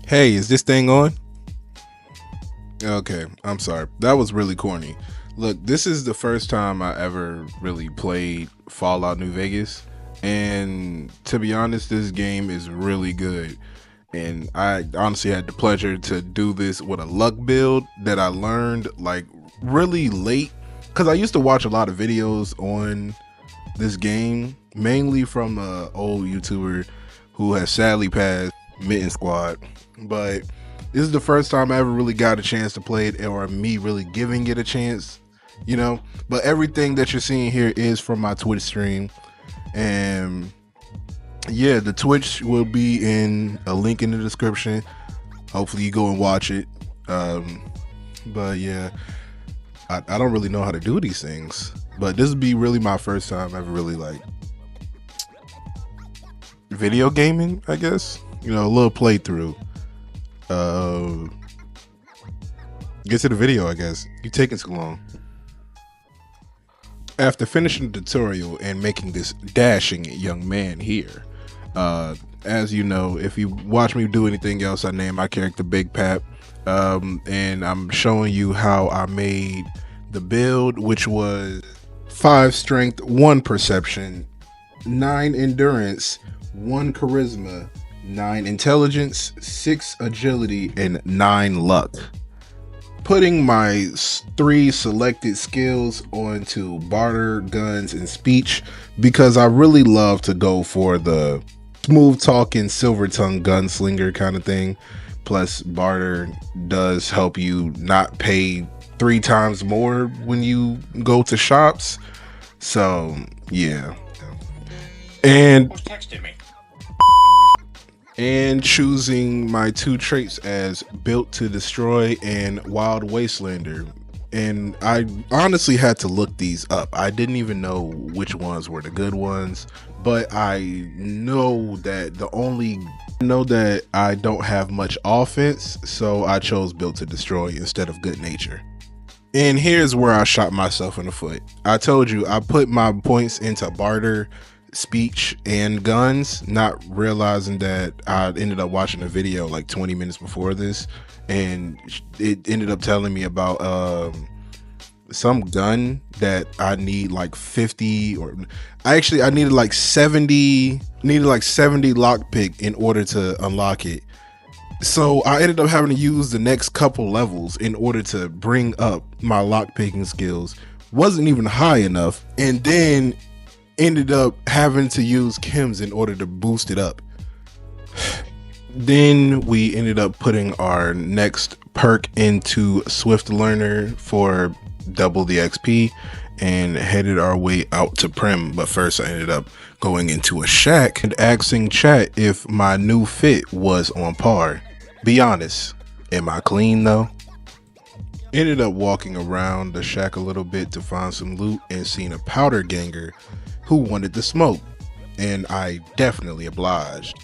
Hey, is this thing on? Okay, I'm sorry. That was really corny. Look, this is the first time I ever really played Fallout New Vegas. And to be honest, this game is really good. And I honestly had the pleasure to do this with a luck build that I learned like really late. Because I used to watch a lot of videos on this game, mainly from an old YouTuber who has sadly passed, Mitten Squad. But this is the first time I ever really got a chance to play it, or me really giving it a chance, you know. But everything that you're seeing here is from my Twitch stream, and yeah, the Twitch will be in a link in the description. Hopefully, you go and watch it. But yeah, I don't really know how to do these things, but this would be really my first time ever really like video gaming, I guess. You know, a little playthrough. Get to the video, I guess. You taking too long. After finishing the tutorial and making this dashing young man here, as you know, if you watch me do anything else, I name my character Big Pap, and I'm showing you how I made the build, which was 5 strength, 1 perception, 9 endurance, 1 charisma, 9 intelligence, 6 agility, and 9 luck. Putting my 3 selected skills onto barter, guns, and speech because I really love to go for the smooth talking silver tongue gunslinger kind of thing. Plus barter does help you not pay 3 times more when you go to shops. So yeah. And Who's texting me? And choosing my 2 traits as Built to Destroy and Wild Wastelander. And I honestly had to look these up. I didn't even know which ones were the good ones, but I know that I don't have much offense, so I chose Built to Destroy instead of Good Nature. And here's where I shot myself in the foot. I told you I put my points into barter, speech, and guns, not realizing that I ended up watching a video like 20 minutes before this, and it ended up telling me about some gun that I need like 50, or I needed like 70 lockpick in order to unlock it. So I ended up having to use the next couple levels in order to bring up my lockpicking skills. Wasn't even high enough, and then ended up having to use chems in order to boost it up. Then we ended up putting our next perk into Swift Learner for double the XP and headed our way out to Prim. But first I ended up going into a shack and asking chat if my new fit was on par. Be honest, am I clean though? Ended up walking around the shack a little bit to find some loot and seen a powder ganger who wanted to smoke, and I definitely obliged.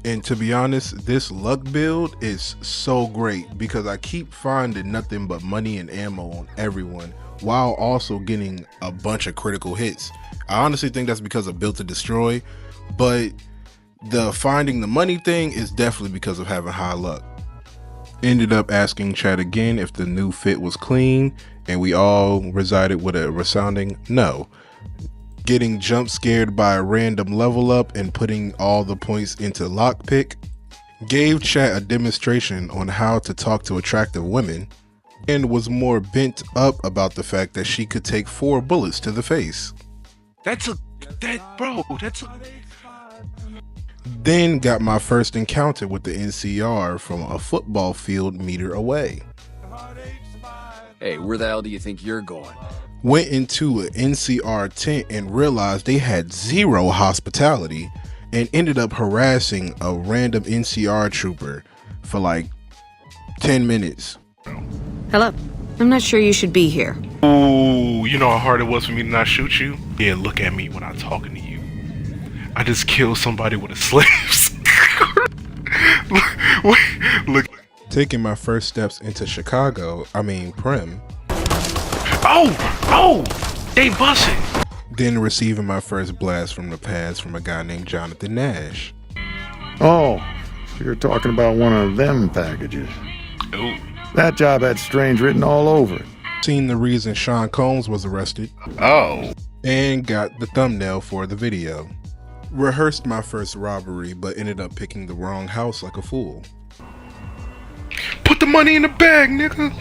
And to be honest, this luck build is so great because I keep finding nothing but money and ammo on everyone while also getting a bunch of critical hits. I honestly think that's because of Built to Destroy, but the finding the money thing is definitely because of having high luck. Ended up asking chat again if the new fit was clean, and we all resided with a resounding no. Getting jump scared by a random level up and putting all the points into lockpick. Gave chat a demonstration on how to talk to attractive women, and was more bent up about the fact that she could take 4 bullets to the face. Then got my first encounter with the NCR from a football field meter away. Hey, where the hell do you think you're going? Went into an NCR tent and realized they had 0 hospitality, and ended up harassing a random NCR trooper for like 10 minutes. Hello. I'm not sure you should be here. Oh, you know how hard it was for me to not shoot you? Yeah, look at me when I'm talking to you. I just killed somebody with a slave. look. Taking my first steps into Prim. Oh! They busted! Then receiving my first blast from the pads from a guy named Jonathan Nash. Oh, You're talking about one of them packages. Ooh. That job had Strange written all over it. Seen the reason Sean Combs was arrested. Oh. And got the thumbnail for the video. Rehearsed my first robbery, but ended up picking the wrong house like a fool. Put the money in the bag, nigga.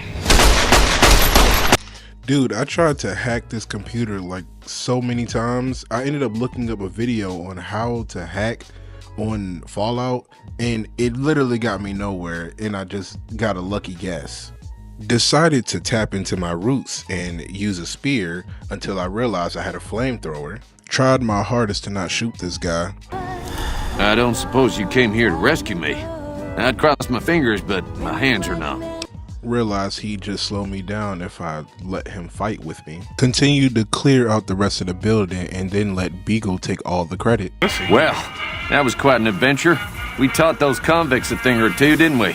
Dude, I tried to hack this computer like so many times. I ended up looking up a video on how to hack on Fallout, and it literally got me nowhere, and I just got a lucky guess. Decided to tap into my roots and use a spear until I realized I had a flamethrower. Tried my hardest to not shoot this guy. I don't suppose you came here to rescue me. I'd cross my fingers, but my hands are numb. Realized he'd just slow me down if I let him fight with me. Continued to clear out the rest of the building and then let Beagle take all the credit. Well, that was quite an adventure. We taught those convicts a thing or two, didn't we?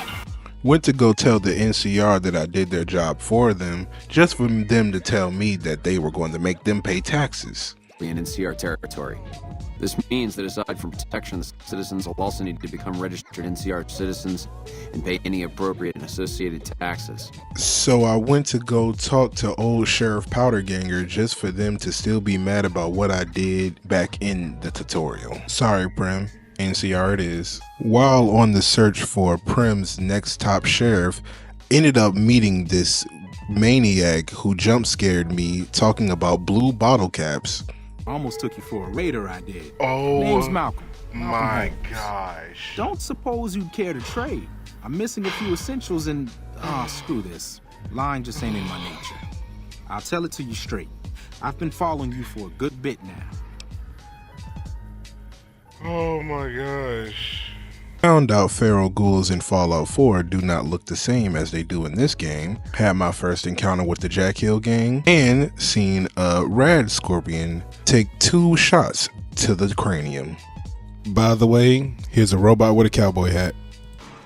Went to go tell the NCR that I did their job for them, just for them to tell me that they were going to make them pay taxes. In NCR territory. This means that aside from protection, the citizens will also need to become registered NCR citizens and pay any appropriate and associated taxes. So I went to go talk to old Sheriff Powderganger just for them to still be mad about what I did back in the tutorial. Sorry, Prim. NCR it is. While on the search for Prim's next top sheriff, ended up meeting this maniac who jump scared me talking about blue bottle caps. Almost took you for a raider, I did. Oh. Name's Malcolm. My Holmes. gosh. Don't suppose you'd care to trade. I'm missing a few essentials and... screw this. Lying just ain't in my nature. I'll tell it to you straight. I've been following you for a good bit now. Oh my gosh. Found out feral ghouls in Fallout 4 do not look the same as they do in this game. Had my first encounter with the Jack Hill gang and seen a rad scorpion take 2 shots to the cranium. By the way, here's a robot with a cowboy hat.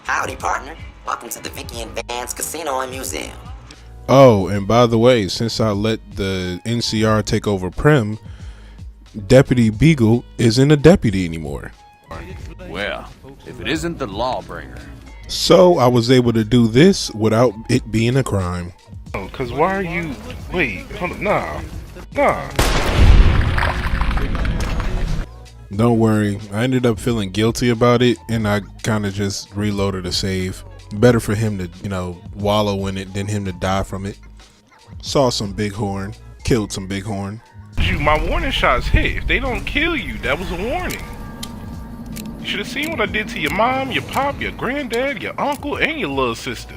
Howdy, partner. Welcome to the Vicky and Vance Casino and Museum. Oh, and by the way, since I let the NCR take over Prim, Deputy Beagle isn't a deputy anymore. Well, if it isn't the Lawbringer. So I was able to do this without it being a crime. Oh, cause why are you... Wait, hold on. Nah. Don't worry, I ended up feeling guilty about it, and I kind of just reloaded a save. Better for him to, wallow in it than him to die from it. Saw some bighorn, killed some bighorn. My warning shots hit. If they don't kill you, that was a warning. You should have seen what I did to your mom, your pop, your granddad, your uncle, and your little sister.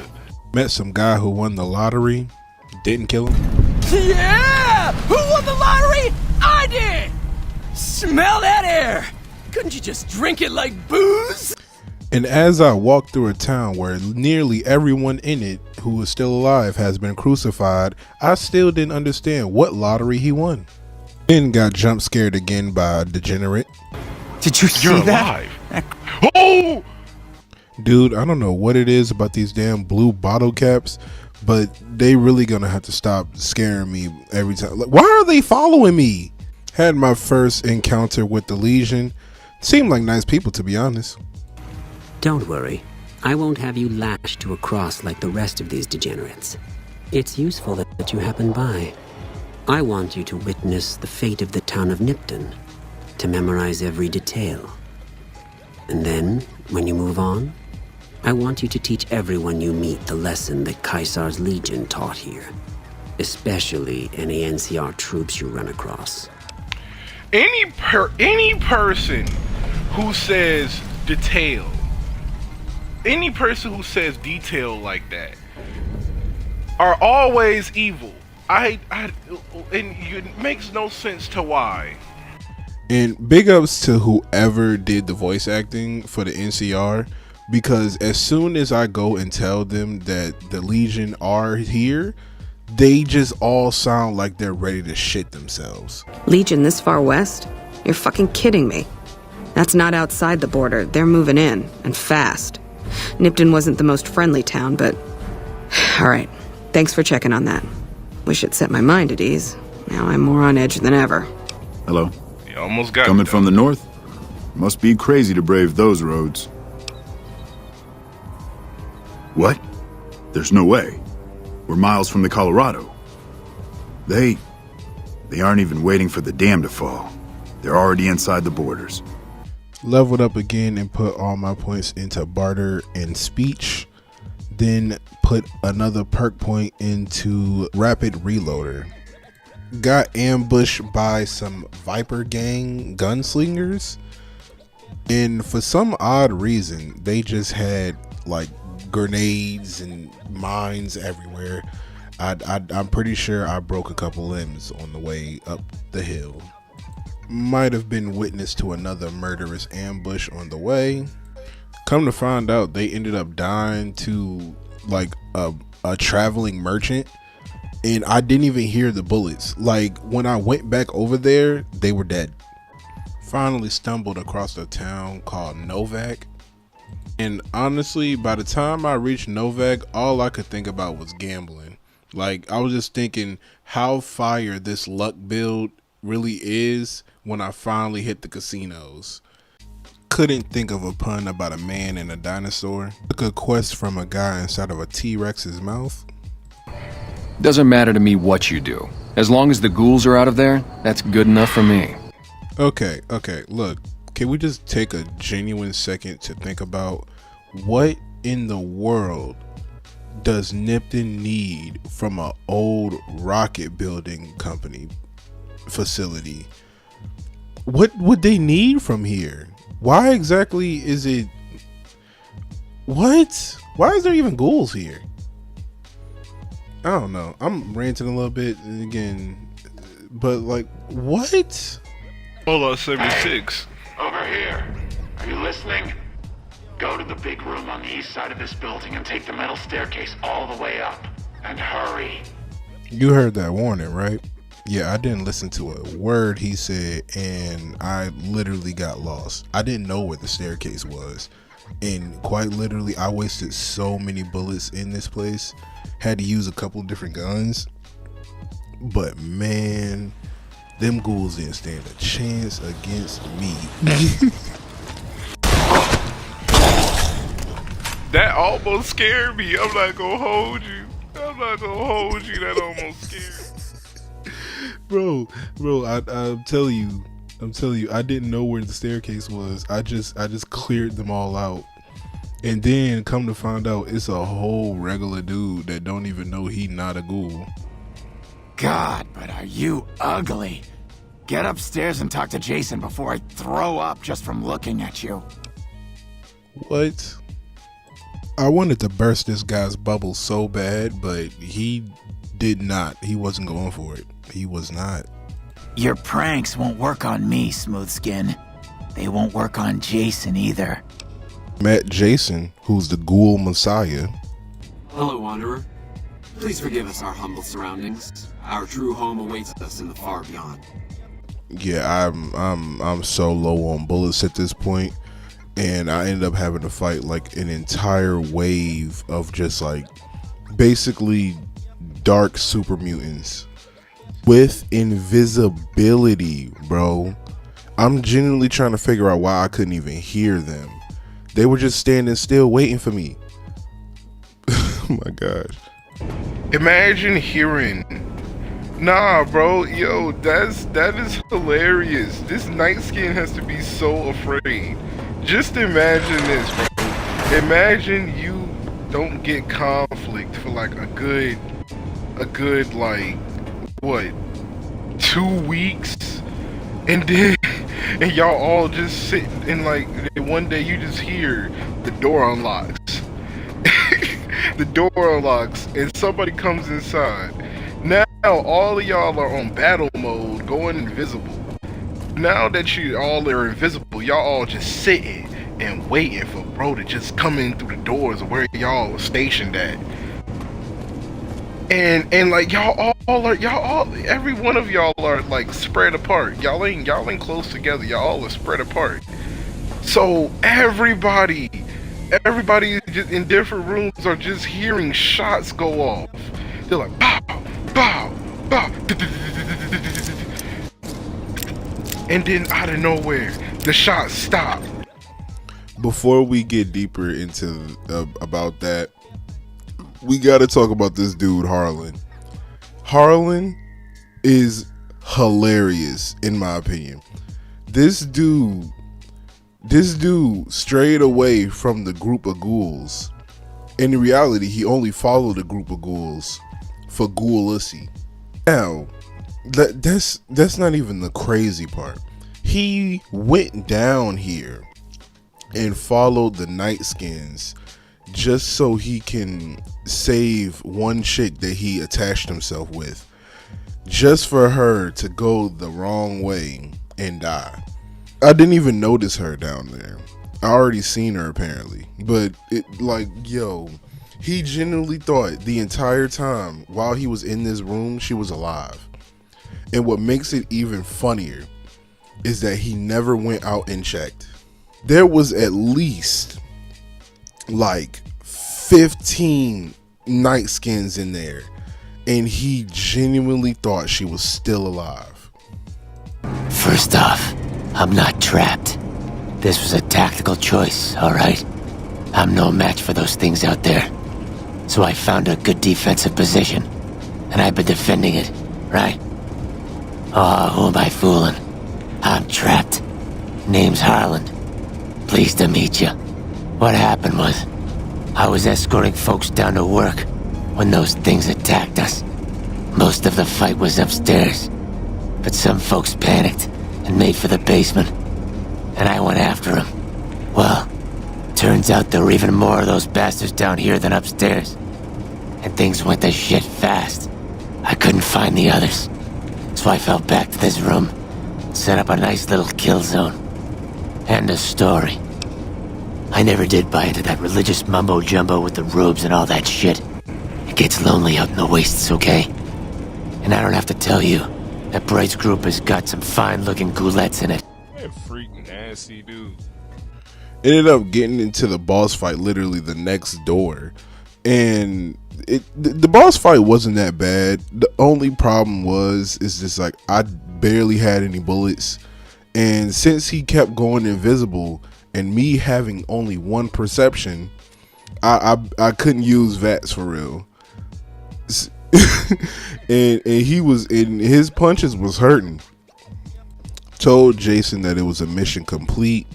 Met some guy who won the lottery, didn't kill him. Yeah! Who won the lottery? I did! Smell that air! Couldn't you just drink it like booze? And as I walked through a town where nearly everyone in it who is still alive has been crucified, I still didn't understand what lottery he won. Then got jump scared again by a degenerate. Did you see You're that? alive. Oh! Dude, I don't know what it is about these damn blue bottle caps, but they really gonna have to stop scaring me every time. Like, why are they following me? Had my first encounter with the Legion. Seemed like nice people, to be honest. Don't worry. I won't have you lashed to a cross like the rest of these degenerates. It's useful that you happen by. I want you to witness the fate of the town of Nipton, to memorize every detail. And then, when you move on, I want you to teach everyone you meet the lesson that Caesar's Legion taught here. Especially any NCR troops you run across. Any person who says detail, any person who says detail like that are always evil. And it makes no sense to why. And big ups to whoever did the voice acting for the NCR, because as soon as I go and tell them that the Legion are here, they just all sound like they're ready to shit themselves. Legion this far west? You're fucking kidding me. That's not outside the border. They're moving in, and fast. Nipton wasn't the most friendly town, but... Alright, thanks for checking on that. Wish it set my mind at ease. Now I'm more on edge than ever. Hello? You almost got Coming from the north? Must be crazy to brave those roads. What? There's no way. We're miles from the Colorado. They aren't even waiting for the dam to fall. They're already inside the borders. Leveled up again and put all my points into barter and speech. Then put another perk point into rapid reloader. Got ambushed by some Viper gang gunslingers, and for some odd reason they just had like grenades and mines everywhere. I'm pretty sure I broke a couple limbs on the way up the hill. Might have been witness to another murderous ambush on the way. Come to find out, they ended up dying to like a traveling merchant, and I didn't even hear the bullets. Like when I went back over there, they were dead. Finally stumbled across a town called Novak, and honestly, by the time I reached Novak, all I could think about was gambling. Like I was just thinking how fire this luck build really is when I finally hit the casinos. Couldn't think of a pun about a man and a dinosaur. Took a quest from a guy inside of a T-Rex's mouth. Doesn't matter to me what you do. As long as the ghouls are out of there, that's good enough for me. Okay, look, can we just take a genuine second to think about what in the world does Nipton need from an old rocket building company facility? What would they need from here? Why exactly is it? What? Why is there even ghouls here? I don't know. I'm ranting a little bit again, but like, what? Hold on, 76. Over here. Are you listening? Go to the big room on the east side of this building and take the metal staircase all the way up. And hurry. You heard that warning, right? Yeah, I didn't listen to a word he said, and I literally got lost. I didn't know where the staircase was, and quite literally I wasted so many bullets in this place. Had to use a couple different guns, but man, them ghouls didn't stand a chance against me. That almost scared me. I'm not gonna hold you. That almost scared me. Bro, I'm telling you, I didn't know where the staircase was. I just cleared them all out. And then come to find out, it's a whole regular dude that don't even know he not a ghoul. God, but are you ugly. Get upstairs and talk to Jason before I throw up just from looking at you. What? I wanted to burst this guy's bubble so bad, but he did not. He wasn't going for it. He was not. Your pranks won't work on me, Smoothskin. They won't work on Jason either. Met Jason, who's the ghoul messiah. Hello, Wanderer. Please forgive us our humble surroundings. Our true home awaits us in the far beyond. Yeah, I'm so low on bullets at this point, and I ended up having to fight like an entire wave of just like basically dark super mutants with invisibility, bro. I'm genuinely trying to figure out why I couldn't even hear them. They were just standing still waiting for me. Oh my gosh. Imagine hearing. Nah, bro, yo, that is hilarious. This Night Skin has to be so afraid. Just imagine this, bro. Imagine you don't get conflict for like a good like what, 2 weeks, and then and y'all all just sit and like one day you just hear the door unlocks. The door unlocks and somebody comes inside. Now all of y'all are on battle mode, going invisible. Now that you all are invisible, y'all all just sitting and waiting for bro to just come in through the doors of where y'all are stationed at. And like y'all all every one of y'all are like spread apart. Y'all ain't close together. Y'all all are spread apart. So everybody just in different rooms are just hearing shots go off. They're like pow, pow, pow, and then out of nowhere the shots stop. Before we get deeper into about that, we got to talk about this dude, Harlan. Harlan is hilarious, in my opinion. This dude strayed away from the group of ghouls. In reality, he only followed a group of ghouls for ghoulisy. Now, that's not even the crazy part. He went down here and followed the Nightskins just so he can save one chick that he attached himself with, just for her to go the wrong way and die. I didn't even notice her down there. I already seen her apparently, but he genuinely thought the entire time while he was in this room she was alive. And what makes it even funnier is that he never went out and checked. There was at least like 15 Nightskins in there, and he genuinely thought she was still alive. First off, I'm not trapped. This was a tactical choice, alright? I'm no match for those things out there. So I found a good defensive position, and I've been defending it, right? Oh, who am I fooling? I'm trapped. Name's Harlan. Pleased to meet you. What happened was, I was escorting folks down to work when those things attacked us. Most of the fight was upstairs, but some folks panicked and made for the basement, and I went after them. Well, turns out there were even more of those bastards down here than upstairs, and things went to shit fast. I couldn't find the others, so I fell back to this room, set up a nice little kill zone. End of story. I never did buy into that religious mumbo-jumbo with the robes and all that shit. It gets lonely out in the wastes, okay? And I don't have to tell you, that Bright's group has got some fine-looking ghoulettes in it. That freaking nasty dude. Ended up getting into the boss fight literally the next door. And the boss fight wasn't that bad. The only problem is just like I barely had any bullets. And since he kept going invisible and me having only one perception, I couldn't use VATS for real. and he was in his punches was hurting. Told Jason that it was a mission complete,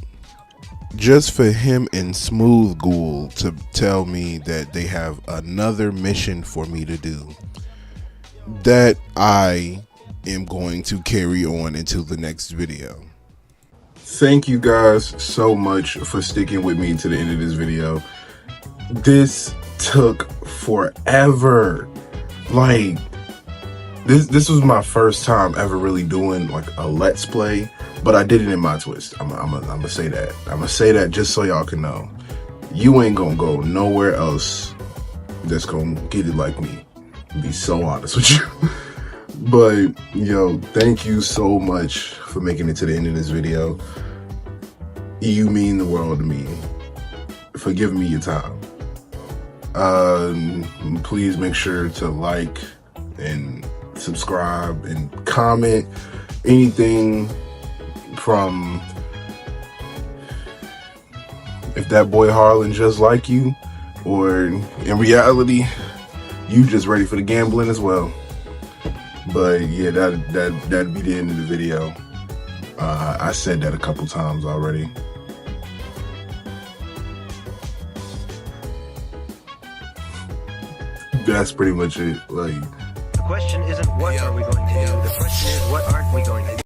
just for him and Smooth Ghoul to tell me that they have another mission for me to do that I am going to carry on until the next video. Thank you guys so much for sticking with me to the end of this video. This took forever. Like, this was my first time ever really doing like a let's play, but I did it in my twist. I'm gonna say that. I'm gonna say that just so y'all can know. You ain't gonna go nowhere else that's gonna get it like me. Be so honest with you. But yo, thank you so much for making it to the end of this video. You mean the world to me. For giving me your time. Please make sure to like and subscribe and comment anything from if that boy Harlan just like you, or in reality you just ready for the gambling as well. But yeah, that'd be the end of the video. I said that a couple times already. That's pretty much it. Like, the question isn't what are we going to do, the question is what aren't we going to do.